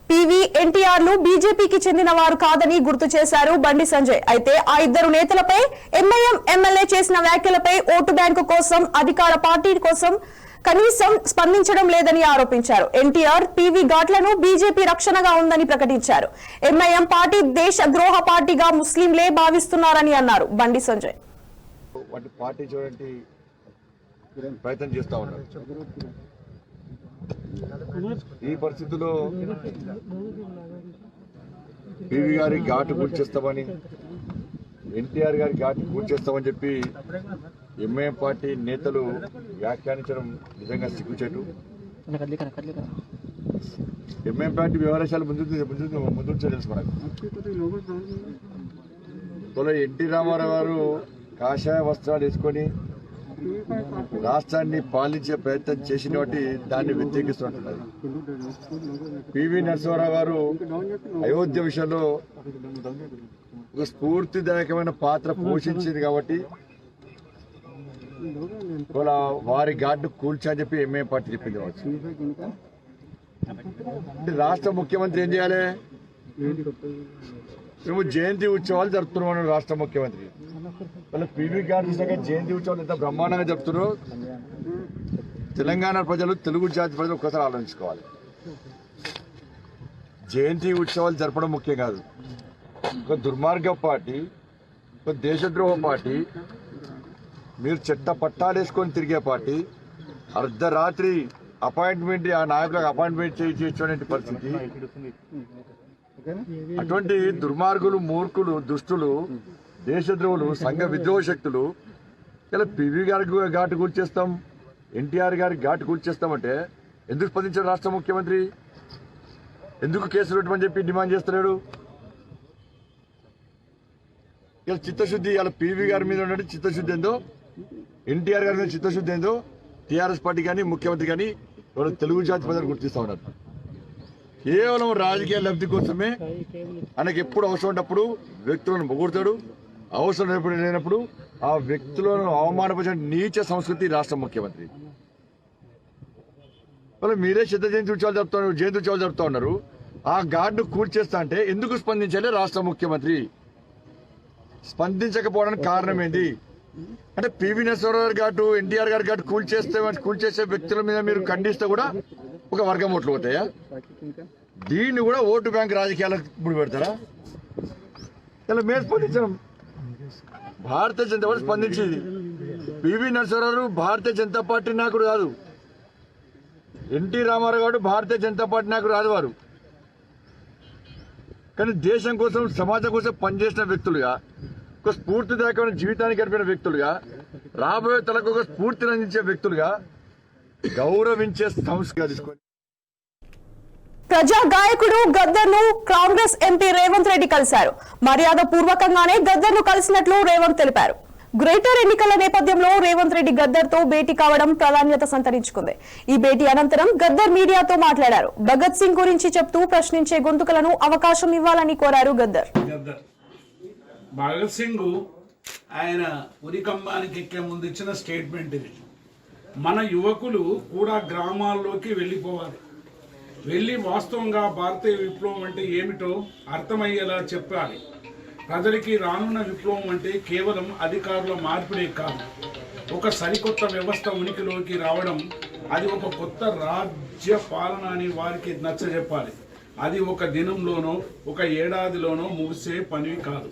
పివి ఎన్టీఆర్లు బీజేపీకి చెందిన వారు కాదని గుర్తు చేశారు బండి సంజయ్. అయితే ఆ ఇద్దరు నేతలపై ఎంఐఎం ఎమ్మెల్యే చేసిన వ్యాఖ్యలపై ఓటు బ్యాంకు కోసం అధికార పార్టీ కోసం కనీసం స్పందించడం లేదని ఆరోపించారు. ఎన్టీఆర్ పివి ఘాట్లను బీజేపీ రక్షణగా ఉందని ప్రకటించారు. ఎంఐఎం పార్టీ దేశ ద్రోహ పార్టీగా ముస్లింలే భావిస్తున్నారని అన్నారు బండి సంజయ్. వాటి పార్టీ చూడండి ప్రయత్నం చేస్తూ ఉన్నారు. ఈ పరిస్థితుల్లో పివి గారి ఘాటు కూల్చేస్తామని ఎన్టీఆర్ గారి ఘాటు కూల్చేస్తామని చెప్పి ఎంఐఎం పార్టీ నేతలు వ్యాఖ్యానించడం నిజంగా సిగ్గుచేటు. ఎంఐఎం పార్టీ వ్యవహారాలు ముందు తెలుసు మనకు. ఎన్టీ రామారావు గారు కాషాయ వస్త్రాలు వేసుకొని రాష్ట్రాన్ని పాలించే ప్రయత్నం చేసిన వాటి దాన్ని వ్యతిరేకిస్తుంటున్నారు. పివి నరసింహారావు గారు అయోధ్య విషయంలో ఒక స్ఫూర్తిదాయకమైన పాత్ర పోషించింది కాబట్టి వారి ఘాట్ను కూల్చని చెప్పి ఎంఐఎం పార్టీ చెప్పింది కావచ్చు. రాష్ట్ర ముఖ్యమంత్రి ఏం చేయాలి? మేము జయంతి ఉత్సవాలు జరుపుతున్నాం. రాష్ట్ర ముఖ్యమంత్రి వాళ్ళ పివి గారి జయంతి ఉత్సవాలు ఎంత బ్రహ్మాండంగా జరుపుతున్నారో తెలంగాణ ప్రజలు, తెలుగు జాతి ప్రజలు ఒక్కసారి ఆలోచించుకోవాలి. జయంతి ఉత్సవాలు జరపడం ముఖ్యం కాదు. ఒక దుర్మార్గ పార్టీ, ఒక దేశద్రోహ పార్టీ, మీరు చెట్ట పట్టాలేసుకొని తిరిగే పార్టీ, అర్ధరాత్రి అపాయింట్మెంట్ ఆ నాయకులకు అపాయింట్మెంట్ చేయించేటువంటి పరిస్థితి. అటువంటి దుర్మార్గులు, మూర్ఖులు, దుష్టులు, దేశద్రోహులు, సంఘ విద్రోహ శక్తులు ఇలా పివి గారికి ఘాటు కూల్చేస్తాం, ఎన్టీఆర్ గారికి ఘాటు కూల్చేస్తామంటే ఎందుకు స్పందించారు రాష్ట్ర ముఖ్యమంత్రి? ఎందుకు కేసులు పెట్టమని చెప్పి డిమాండ్ చేస్తున్నాడు? ఇలా చిత్తశుద్ధి, ఇలా పివి గారి మీద ఉన్నట్టు చిత్తశుద్ధి ఏందో, ఎన్టీఆర్ గారి మీద చిత్తశుద్ధి ఏందో టీఆర్ఎస్ పార్టీ కానీ ముఖ్యమంత్రి కానీ తెలుగు జాతి ప్రజలు గుర్తిస్తూ ఉన్నారు. కేవలం రాజకీయ లబ్ధి కోసమే ఆయనకు ఎప్పుడు అవసరం ఉన్నప్పుడు వ్యక్తులను పొగుడతాడు, అవసరం లేనప్పుడు ఆ వ్యక్తులను అవమానపరిచిన నీచ సంస్కృతి రాష్ట్ర ముఖ్యమంత్రి. వాళ్ళు మీరే సిద్ధ జయంతి ఉత్సవాలు జరుపుతున్నారు, జయంతి ఉత్సవాలు జరుపుతూ ఉన్నారు. ఆ ఘాట్ను కూల్చేస్తా అంటే ఎందుకు స్పందించాలి రాష్ట్ర ముఖ్యమంత్రి? స్పందించకపోవడానికి కారణం ఏంటి? అంటే పివి నరసింహారావు ఘాటు, ఎన్టీఆర్ గారి ఘాటు కూల్చేసే వ్యక్తుల మీద మీరు ఖండిస్తే కూడా ఒక వర్గం ఓట్లు పోతాయా? దీన్ని కూడా ఓటు బ్యాంక్ రాజకీయాలకు ఇప్పుడు పెడతారా? ఇలా మేము స్పందించాం. భారతీయ జనతా పార్టీ స్పందించింది. పివి నరసింహారావు భారతీయ జనతా పార్టీ నాయకుడు కాదు, ఎన్టీ రామారావు గారు భారతీయ జనతా పార్టీ నాయకుడు కాదు వారు. కానీ దేశం కోసం, సమాజం కోసం పనిచేసిన వ్యక్తులుగా, ఒక స్ఫూర్తిదాయకమైన జీవితాన్ని గడిపిన వ్యక్తులుగా, రాబోయే తలకు ఒక స్ఫూర్తిని అందించే వ్యక్తులుగా గౌరవించే సంస్కారం తీసుకొని ప్రజా గాయకుడు గద్దర్ ను కాంగ్రెస్ ఎంపీ రేవంత్ రెడ్డి కలిశారు. మర్యాద పూర్వకంగానే గద్దర్ ను కలిసినట్లు రేవంత్ తెలిపారు. గ్రేటర్ ఎన్నికల నేపథ్యంలో రేవంత్ రెడ్డి గద్దర్ తో భేటీ కావడం ప్రాధాన్యత సంతరించుకుంది. ఈ భేటీ అనంతరం గద్దర్ మీడియాతో మాట్లాడారు. భగత్ సింగ్ గురించి చెప్తూ ప్రశ్నించే గొంతుకలను అవకాశం ఇవ్వాలని కోరారు గద్దర్. భగత్ సింగ్ ఆయన ఉరికంబానికి ఎక్కే ముందు ఇచ్చిన స్టేట్మెంట్ ఇది. మన యువకులు కూడా గ్రామాల్లోకి వెళ్ళిపోవాలి, వెళ్ళి వాస్తవంగా భారతీయ విప్లవం అంటే ఏమిటో అర్థమయ్యేలా చెప్పాలి. ప్రజలకి రానున్న విప్లవం అంటే కేవలం అధికారుల మార్పిడే కాదు, ఒక సరికొత్త వ్యవస్థ ఉనికిలోకి రావడం, అది ఒక కొత్త రాజ్య పాలన అని వారికి నచ్చజెప్పాలి. అది ఒక దినంలోనో ఒక ఏడాదిలోనో ముగిసే పని కాదు.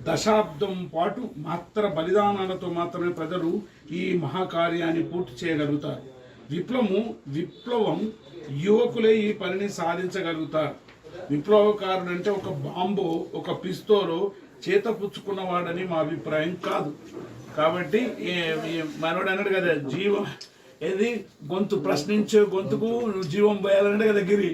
దశాబ్దం పాటు మాత్ర బలిదానాలతో మాత్రమే ప్రజలు ఈ మహాకార్యాన్ని పూర్తి చేయగలుగుతారు. విప్లవం యువకులే ఈ పనిని సాధించగలుగుతారు. విప్లవకారుడు అంటే ఒక బాంబో, ఒక పిస్తోలో చేత పుచ్చుకున్నవాడని మా అభిప్రాయం కాదు. కాబట్టి మనోడు అన్నాడు కదా, జీవం ఏది గొంతు ప్రశ్నించే గొంతుకు జీవం పోయాలన్నాడు కదా గిరి.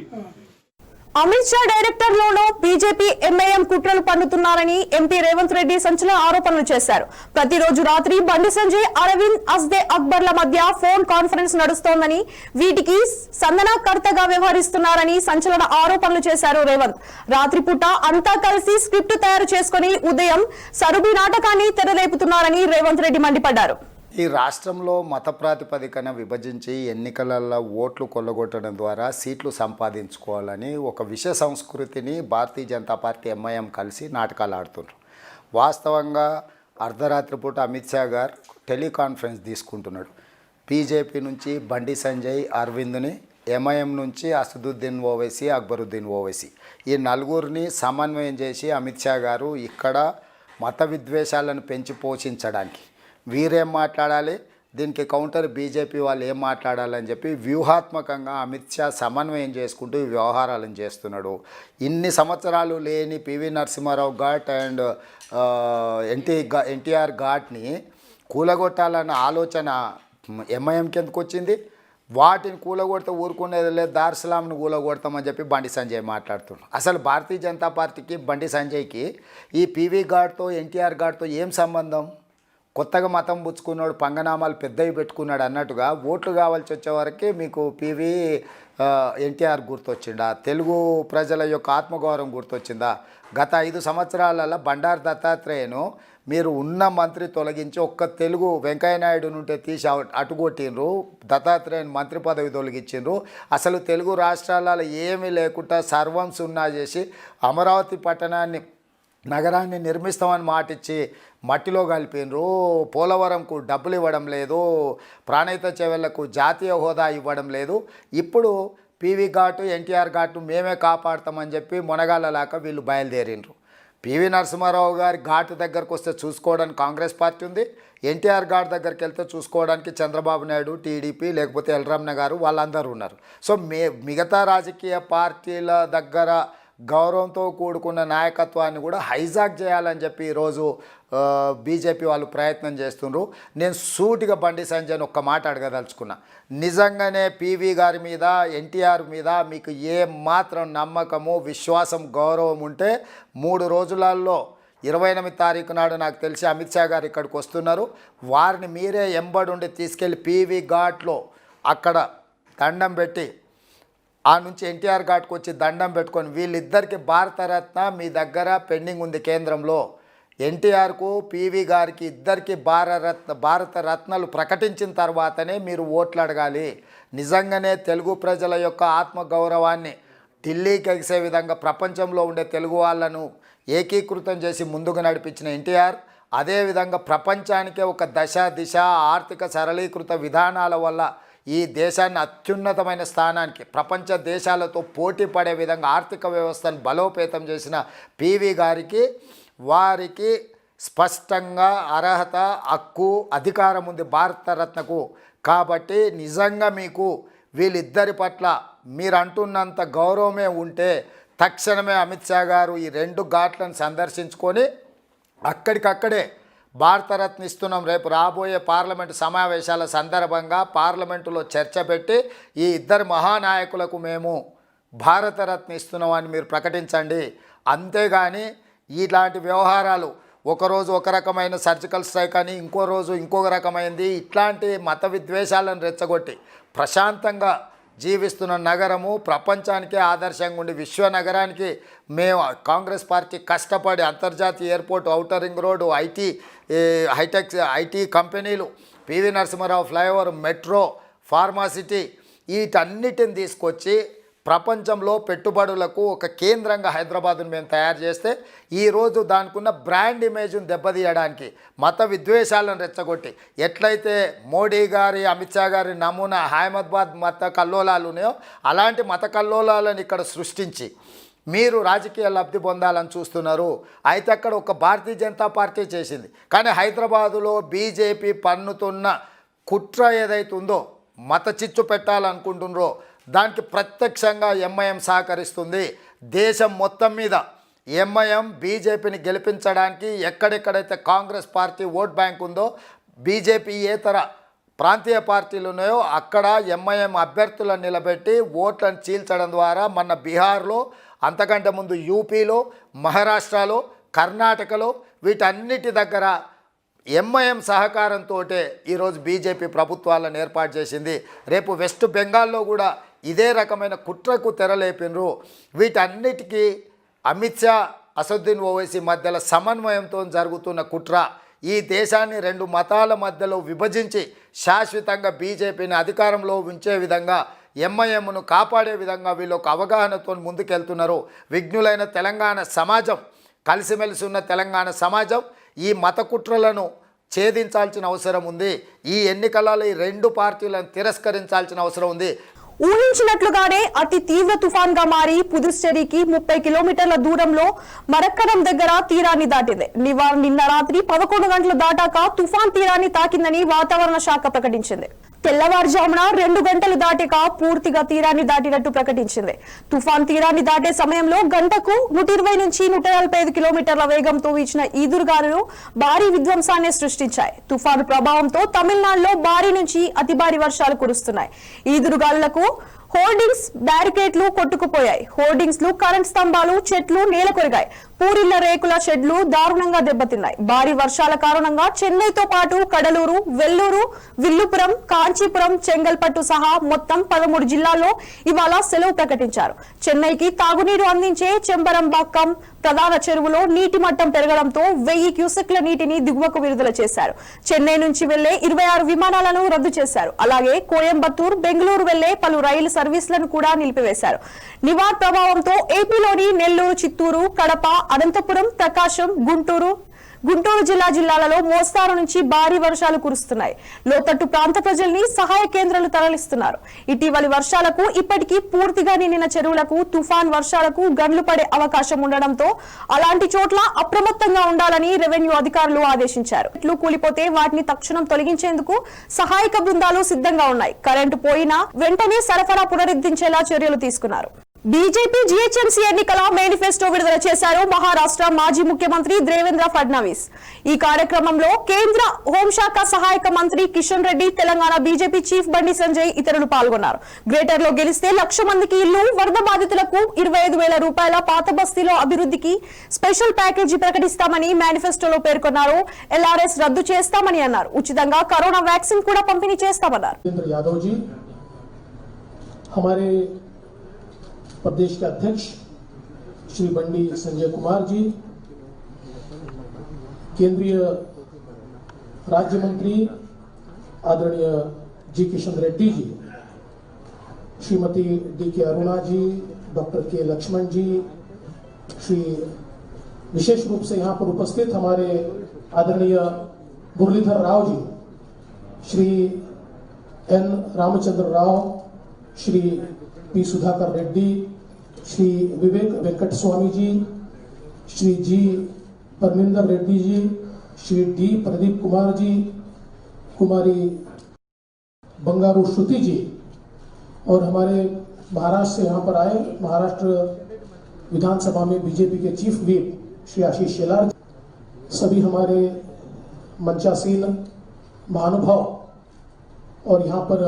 అమిత్ షా డైరెక్టర్ లోనూ బీజేపీ ఎంఐఎం కుట్రలు పన్నుతున్నారని ఎంపీ రేవంత్ రెడ్డి సంచలన ఆరోపణలు చేశారు. ప్రతిరోజు రాత్రి బండి సంజయ్, అరవింద్, అస్దే అక్బర్ల మధ్య ఫోన్ కాన్ఫరెన్స్ నడుస్తోందని, వీటికి సందనకర్తగా వ్యవహరిస్తున్నారని సంచలన ఆరోపణలు చేశారు రేవంత్. రాత్రిపూట అంతా కలిసి స్క్రిప్ట్ తయారు చేసుకుని ఉదయం సరుబి నాటకాన్ని తెరలేపుతున్నారని రేవంత్ రెడ్డి మండిపడ్డారు. ఈ రాష్ట్రంలో మత ప్రాతిపదికన విభజించి ఎన్నికలలో ఓట్లు కొల్లగొట్టడం ద్వారా సీట్లు సంపాదించుకోవాలని ఒక విష సంస్కృతిని భారతీయ జనతా పార్టీ ఎంఐఎం కలిసి నాటకాలు ఆడుతున్నారు. వాస్తవంగా అర్ధరాత్రి పూట అమిత్ షా గారు టెలికాన్ఫరెన్స్ తీసుకుంటున్నాడు. బీజేపీ నుంచి బండి సంజయ్, అరవింద్ని, ఎంఐఎం నుంచి అసదుద్దీన్ ఓవైసీ, అక్బరుద్దీన్ ఓవైసీ, ఈ నలుగురిని సమన్వయం చేసి అమిత్ షా గారు ఇక్కడ మత విద్వేషాలను పెంచి పోషించడానికి వీరేం మాట్లాడాలి, దీనికి కౌంటర్ బీజేపీ వాళ్ళు ఏం మాట్లాడాలని చెప్పి వ్యూహాత్మకంగా అమిత్ షా సమన్వయం చేసుకుంటూ ఈ వ్యవహారాలను చేస్తున్నాడు. ఇన్ని సంవత్సరాలు లేని పివి నరసింహారావు ఘాట్ అండ్ ఎన్టీఆర్ ఘాట్ని కూలగొట్టాలన్న ఆలోచన ఎంఐఎంకి ఎందుకు వచ్చింది? వాటిని కూలగొడితే ఊరుకునేది లేదు, దార్సలాంను కూలగొడతామని చెప్పి బండి సంజయ్ మాట్లాడుతున్నాడు. అసలు భారతీయ జనతా పార్టీకి బండి సంజయ్కి ఈ పివి ఘాట్తో, ఎన్టీఆర్ ఘాట్తో ఏం సంబంధం? కొత్తగా మతం పుచ్చుకున్నాడు, పంగనామాలు పెద్దవి పెట్టుకున్నాడు అన్నట్టుగా ఓట్లు కావాల్సి వచ్చేవరకు మీకు పివి ఎన్టీఆర్ గుర్తొచ్చిందా? తెలుగు ప్రజల యొక్క ఆత్మగౌరవం గుర్తొచ్చిందా? గత 5 సంవత్సరాలలో బండారు దత్తాత్రేయను మీరు ఉన్న మంత్రి తొలగించి ఒక్క తెలుగు వెంకయ్యనాయుడు నుంటే తీసి అటుగొట్టిండ్రు, దత్తాత్రేయను మంత్రి పదవి తొలగించిండ్రు. అసలు తెలుగు రాష్ట్రాలలో ఏమీ లేకుండా సర్వం సున్నా చేసి అమరావతి నగరాన్ని నిర్మిస్తామని మాటిచ్చి మట్టిలో కలిపినరు. పోలవరంకు డబ్బులు ఇవ్వడం లేదు, ప్రాణహిత చెవెళ్లకు జాతీయ హోదా ఇవ్వడం లేదు. ఇప్పుడు పివి ఘాటు, ఎన్టీఆర్ ఘాటు మేమే కాపాడుతామని చెప్పి మొనగాళ్ళలాక వీళ్ళు బయలుదేరిండ్రు. పివి నరసింహారావు గారి ఘాటు దగ్గరకు వస్తే చూసుకోవడానికి కాంగ్రెస్ పార్టీ ఉంది, ఎన్టీఆర్ ఘాట్ దగ్గరికి వెళ్తే చూసుకోవడానికి చంద్రబాబు నాయుడు, టీడీపీ, లేకపోతే ఎల్రమణ గారు, వాళ్ళందరూ ఉన్నారు. సో మిగతా రాజకీయ పార్టీల దగ్గర గౌరవంతో కూడుకున్న నాయకత్వాన్ని కూడా హైజాక్ చేయాలని చెప్పి ఈరోజు బీజేపీ వాళ్ళు ప్రయత్నం చేస్తున్నారు. నేను సూటిగా బండి సంజయ్ని ఒక్క మాట అడగదలుచుకున్నా. నిజంగానే పివి గారి మీద, ఎన్టీఆర్ మీద మీకు ఏ మాత్రం నమ్మకము, విశ్వాసం, గౌరవం ఉంటే 3 రోజులలో 28 తారీఖు నాడు నాకు తెలిసి అమిత్ షా గారు ఇక్కడికి వస్తున్నారు. వారిని మీరే ఎంబడుండి తీసుకెళ్ళి పివి ఘాట్లో అక్కడ దండం పెట్టి, ఆ నుంచి ఎన్టీఆర్ ఘాట్కి వచ్చి దండం పెట్టుకొని, వీళ్ళిద్దరికి భారతరత్న మీ దగ్గర పెండింగ్ ఉంది కేంద్రంలో, ఎన్టీఆర్కు పివి గారికి ఇద్దరికి భారత రత్నాలు ప్రకటించిన తర్వాతనే మీరు ఓట్లు అడగాలి. నిజంగానే తెలుగు ప్రజల యొక్క ఆత్మగౌరవాన్ని ఢిల్లీకి ఎగిసే విధంగా ప్రపంచంలో ఉండే తెలుగు వాళ్ళను ఏకీకృతం చేసి ముందుకు నడిపించిన ఎన్టీఆర్ అదేవిధంగా ప్రపంచానికే ఒక దిశ ఆర్థిక సరళీకృత విధానాల వల్ల ఈ దేశాన్ని అత్యున్నతమైన స్థానానికి ప్రపంచ దేశాలతో పోటీ పడే విధంగా ఆర్థిక వ్యవస్థను బలోపేతం చేసిన పివి గారికి వారికి స్పష్టంగా అర్హత, హక్కు, అధికారం ఉంది భారతరత్నకు. కాబట్టి నిజంగా మీకు వీళ్ళిద్దరి పట్ల మీరు అంటున్నంత గౌరవమే ఉంటే తక్షణమే అమిత్ షా గారు ఈ 2 ఘాట్లను సందర్శించుకొని అక్కడికక్కడే భారతరత్న ఇస్తున్నాం. రేపు రాబోయే పార్లమెంటు సమావేశాల సందర్భంగా పార్లమెంటులో చర్చ పెట్టి ఈ ఇద్దరు మహానాయకులకు మేము భారతరత్న ఇస్తున్నామని మీరు ప్రకటించండి. అంతేగాని ఇలాంటి వ్యవహారాలు ఒకరోజు ఒక రకమైన సర్జికల్ స్ట్రైక్ అని ఇంకో రోజు ఇంకొక రకమైంది ఇట్లాంటి మత విద్వేషాలను రెచ్చగొట్టి ప్రశాంతంగా జీవిస్తున్న నగరము ప్రపంచానికే ఆదర్శంగా ఉండి విశ్వ నగరానికి మేము కాంగ్రెస్ పార్టీ కష్టపడి అంతర్జాతీయ airport, outer ring road, IT కంపెనీలు, PV Narasimha Rao flyover, metro, pharma city వీటన్నిటిని తీసుకొచ్చి ప్రపంచంలో పెట్టుబడులకు ఒక కేంద్రంగా హైదరాబాదును మేము తయారు చేస్తే ఈరోజు దానికున్న బ్రాండ్ ఇమేజ్ను దెబ్బతీయడానికి మత విద్వేషాలను రెచ్చగొట్టి ఎట్లయితే మోడీ గారి, అమిత్ షా గారి నమూనా అహ్మదాబాద్ మత కల్లోలాలు ఉన్నాయో అలాంటి మత కల్లోలాలను ఇక్కడ సృష్టించి మీరు రాజకీయ లబ్ధి పొందాలని చూస్తున్నారు. అయితే అక్కడ ఒక భారతీయ జనతా పార్టీ చేసింది. కానీ హైదరాబాదులో బీజేపీ పన్నుతున్న కుట్ర ఏదైతే ఉందో మత చిచ్చు పెట్టాలనుకుంటున్నారో దానికి ప్రత్యక్షంగా ఎంఐఎం సహకరిస్తుంది. దేశం మొత్తం మీద ఎంఐఎం బీజేపీని గెలిపించడానికి ఎక్కడెక్కడైతే కాంగ్రెస్ పార్టీ ఓట్ బ్యాంక్ ఉందో బీజేపీ ఏతర ప్రాంతీయ పార్టీలు ఉన్నాయో అక్కడ ఎంఐఎం అభ్యర్థులను నిలబెట్టి ఓట్లను చీల్చడం ద్వారా మన బీహార్లో, అంతకంటే ముందు యూపీలో, మహారాష్ట్రలో, కర్ణాటకలో వీటన్నిటి దగ్గర ఎంఐఎం సహకారంతో ఈరోజు బీజేపీ ప్రభుత్వాలను ఏర్పాటు చేసింది. రేపు వెస్ట్ బెంగాల్లో కూడా ఇదే రకమైన కుట్రకు తెరలేపినరు. వీటన్నిటికీ అమిత్ షా, అసదుద్దీన్ ఓవైసీ మధ్యలో సమన్వయంతో జరుగుతున్న కుట్ర ఈ దేశాన్ని 2 మతాల మధ్యలో విభజించి శాశ్వతంగా బీజేపీని అధికారంలో ఉంచే విధంగా ఎంఐఎంను కాపాడే విధంగా వీళ్ళు ఒక అవగాహనతో ముందుకెళ్తున్నారు. విఘ్నులైన తెలంగాణ సమాజం, కలిసిమెలిసి ఉన్న తెలంగాణ సమాజం ఈ మత కుట్రలను ఛేదించాల్సిన అవసరం ఉంది. ఈ ఎన్నికలలో ఈ 2 పార్టీలను తిరస్కరించాల్సిన అవసరం ఉంది. ఊహించినట్లుగానే అతి తీవ్ర తుఫాన్ గా మారి పుదుచ్చేరికి 30 కిలోమీటర్ల దూరంలో మరక్కరం దగ్గర తీరాన్ని దాటింది. నిన్న రాత్రి 11 గంటలు దాటాక తుఫాన్ తీరాన్ని తాకిందని వాతావరణ శాఖ ప్రకటించింది. తెల్లవారుజామున 2 గంటలు దాటాక పూర్తిగా తీరాన్ని దాటినట్టు ప్రకటించింది. తుఫాన్ తీరాన్ని దాటే సమయంలో గంటకు 120 నుంచి 145 కిలోమీటర్ల వేగంతో వీచిన ఈదురుగాలులు భారీ విధ్వంసాన్ని సృష్టించాయి. తుఫాను ప్రభావంతో తమిళనాడులో భారీ నుంచి అతి భారీ వర్షాలు కురుస్తున్నాయి. ఈదురుగాలులకు హోర్డింగ్స్, బ్యారికేడ్లు కొట్టుకుపోయాయి. హోర్డింగ్స్ లు, కరెంట్ స్తంభాలు, చెట్లు నేల కొరిగాయి. పూరిళ్ల రేకుల షెడ్లు దారుణంగా దెబ్బతిన్నాయి. భారీ వర్షాల కారణంగా చెన్నైతో పాటు కడలూరు, వెల్లూరు, విల్లుపురం, కాంచీపురం, చెంగల్పట్టు సహా మొత్తం 13 జిల్లాల్లో ఇవాళ సెలవు ప్రకటించారు. చెన్నైకి తాగునీరు అందించే చెంబరంబాక్కం ప్రధాన చెరువులో నీటి మట్టం పెరగడంతో 1000 క్యూసెక్ల నీటిని దిగువకు విడుదల చేశారు. చెన్నై నుంచి వెళ్లే 26 విమానాలను రద్దు చేశారు. అలాగే కోయంబత్తూర్, బెంగళూరు వెళ్లే పలు రైలు సర్వీసులను కూడా నిలిపివేశారు. నివార్ ప్రభావంతో ఏపీలోని నెల్లూరు, చిత్తూరు, కడప, అనంతపురం, ప్రకాశం, గుంటూరు జిల్లాలలో మోస్తారు నుంచి భారీ వర్షాలు కురుస్తున్నాయి. లోతట్టు ప్రాంత ప్రజల్ని సహాయ కేంద్రాలు తరలిస్తున్నారు. ఇటీవలి వర్షాలకు ఇప్పటికీ పూర్తిగా నిండిన చెరువులకు తుఫాన్ వర్షాలకు గండ్లు పడే అవకాశం ఉండడంతో అలాంటి చోట్ల అప్రమత్తంగా ఉండాలని రెవెన్యూ అధికారులు ఆదేశించారు. ఇట్లు కూలిపోతే వాటిని తక్షణం తొలగించేందుకు సహాయక బృందాలు సిద్ధంగా ఉన్నాయి. కరెంటు పోయినా వెంటనే సరఫరా పునరుద్ధరించేలా చర్యలు తీసుకున్నారు. బీజేపీ జీహెచ్ఎంసీ ఎన్నికల మేనిఫెస్టో విడుదల చేశారు మహారాష్ట్ర మాజీ ముఖ్యమంత్రి దేవేంద్ర ఫడ్నవీస్. ఈ కార్యక్రమంలో కేంద్ర హోంశాఖ సహాయక మంత్రి కిషన్ రెడ్డి, తెలంగాణ బీజేపీ చీఫ్ బండి సంజయ్ ఇతరులు పాల్గొన్నారు. గ్రేటర్ లో గెలిస్తే 1,00,000 మందికి ఇల్లు, వరద బాధితులకు 25,000 రూపాయల పాత బస్తీలో అభివృద్ధికి స్పెషల్ ప్యాకేజీ ప్రకటిస్తామని మేనిఫెస్టోలో పేర్కొన్నారు. ఎల్ఆర్ఎస్ రద్దు చేస్తామని అన్నారు. ఉచితంగా కరోనా వ్యాక్సిన్ కూడా పంపిణీ చేస్తామన్నారు. प्रदेश के अध्यक्ष श्री बंडी संजय कुमार जी, केंद्रीय राज्य मंत्री आदरणीय जी किशन रेड्डी जी, श्रीमती डी.के. अरुणा जी, डॉक्टर के. लक्ष्मण जी, श्री विशेष रूप से यहाँ पर उपस्थित हमारे आदरणीय मुरलीधर राव जी, श्री एन. रामचंद्र राव, श्री पी. सुधाकर रेड्डी, श्री विवेक वेंकट स्वामी जी, श्री जी. परमिंदर रेड्डी जी, श्री डी. प्रदीप कुमार जी, कुमारी बंगारू श्रुति जी, और हमारे महाराष्ट्र से यहाँ पर आए महाराष्ट्र विधानसभा में बीजेपी के चीफ व्हिप श्री आशीष शेलार, सभी हमारे मंचासीन महानुभाव और यहाँ पर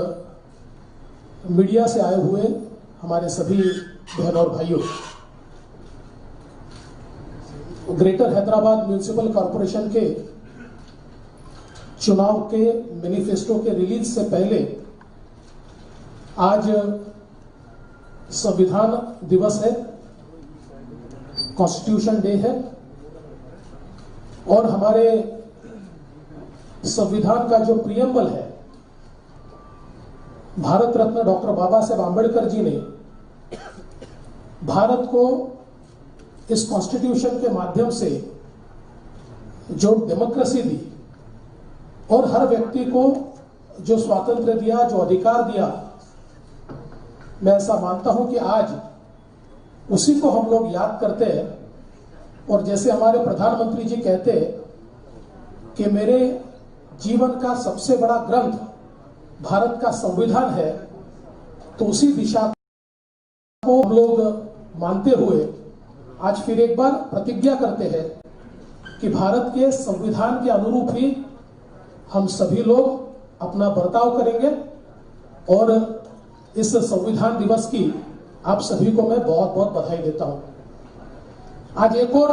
मीडिया से आए हुए हमारे सभी बहन और भाइयों, ग्रेटर हैदराबाद म्युनिसिपल कॉरपोरेशन के चुनाव के मैनिफेस्टो के रिलीज से पहले आज संविधान दिवस है, कॉन्स्टिट्यूशन डे है, और हमारे संविधान का जो प्रियम्बल है, भारत रत्न डॉक्टर बाबा साहेब आंबेडकर जी ने भारत को इस कॉन्स्टिट्यूशन के माध्यम से जो डेमोक्रेसी दी और हर व्यक्ति को जो स्वातंत्र्य दिया, जो अधिकार दिया, मैं ऐसा मानता हूं कि आज उसी को हम लोग याद करते हैं। और जैसे हमारे प्रधानमंत्री जी कहते हैं कि मेरे जीवन का सबसे बड़ा ग्रंथ भारत का संविधान है, तो उसी दिशा को हम लोग मानते हुए आज फिर एक बार प्रतिज्ञा करते हैं कि भारत के संविधान के अनुरूप ही हम सभी लोग अपना बर्ताव करेंगे। और इस संविधान दिवस की आप सभी को मैं बहुत बहुत बधाई देता हूं। आज एक और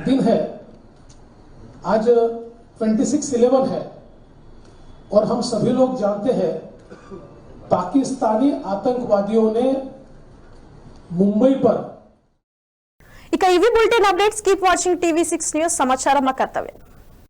दिन है, आज 26/11 है, और हम सभी लोग जानते हैं पाकिस्तानी आतंकवादियों ने मुंबई पर ఇక ఇవి bulletin updates. Keep watching TV 6 news. సమాచారం మా కర్తవ్యం.